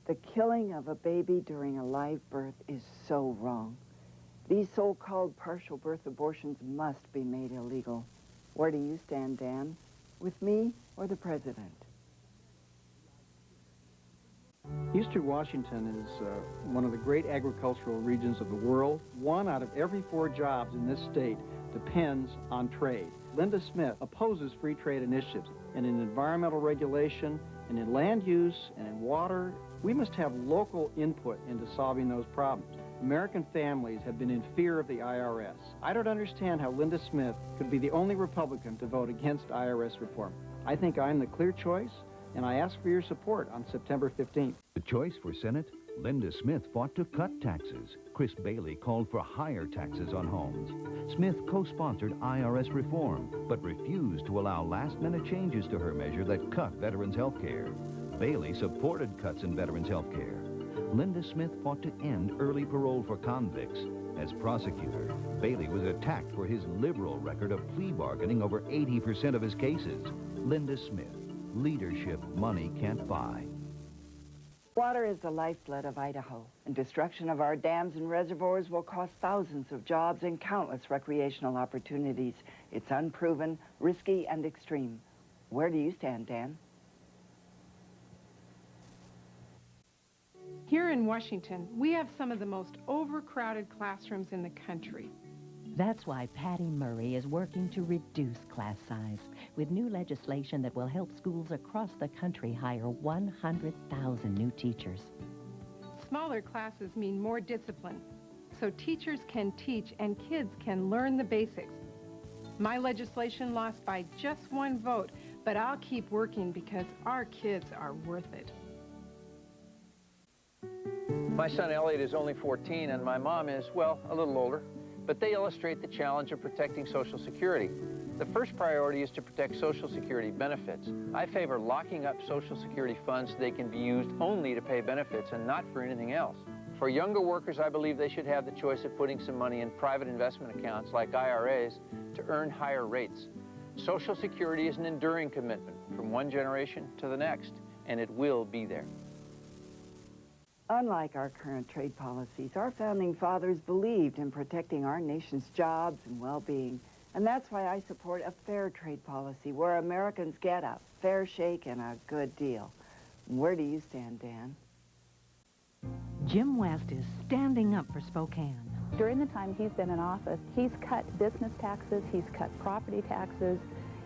The killing of a baby during a live birth is so wrong. These so-called partial birth abortions must be made illegal. Where do you stand, Dan? With me or the president? Eastern Washington is one of the great agricultural regions of the world. 1 out of every 4 jobs in this state depends on trade. Linda Smith opposes free trade initiatives, and in environmental regulation, and in land use, and in water, we must have local input into solving those problems. American families have been in fear of the IRS. I don't understand how Linda Smith could be the only Republican to vote against IRS reform. I think I'm the clear choice, and I ask for your support on September 15th. The choice for Senate, Linda Smith fought to cut taxes. Chris Bayley called for higher taxes on homes. Smith co-sponsored IRS reform, but refused to allow last-minute changes to her measure that cut veterans' health care. Bayley supported cuts in veterans' health care. Linda Smith fought to end early parole for convicts. As prosecutor, Bayley was attacked for his liberal record of plea bargaining over 80% of his cases. Linda Smith, leadership money can't buy. Water is the lifeblood of Idaho, and destruction of our dams and reservoirs will cost thousands of jobs and countless recreational opportunities. It's unproven, risky, and extreme. Where do you stand, Dan? Here in Washington, we have some of the most overcrowded classrooms in the country. That's why Patty Murray is working to reduce class size with new legislation that will help schools across the country hire 100,000 new teachers. Smaller classes mean more discipline, so teachers can teach and kids can learn the basics. My legislation lost by just 1 vote, but I'll keep working because our kids are worth it. My son Elliot is only 14 and my mom is, well, a little older, but they illustrate the challenge of protecting Social Security. The first priority is to protect Social Security benefits. I favor locking up Social Security funds so they can be used only to pay benefits and not for anything else. For younger workers, I believe they should have the choice of putting some money in private investment accounts like IRAs to earn higher rates. Social Security is an enduring commitment from one generation to the next, and it will be there. Unlike our current trade policies, our founding fathers believed in protecting our nation's jobs and well-being. And that's why I support a fair trade policy where Americans get a fair shake and a good deal. Where do you stand, Dan? Jim West is standing up for Spokane. During the time he's been in office, he's cut business taxes, he's cut property taxes,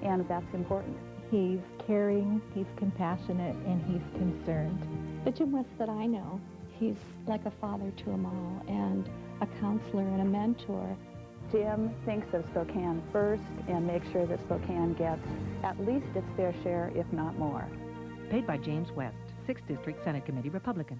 and that's important. He's caring, he's compassionate, and he's concerned. The Jim West that I know, he's like a father to them all, and a counselor and a mentor. Jim thinks of Spokane first and makes sure that Spokane gets at least its fair share, if not more. Paid by James West, 6th District Senate Committee, Republican.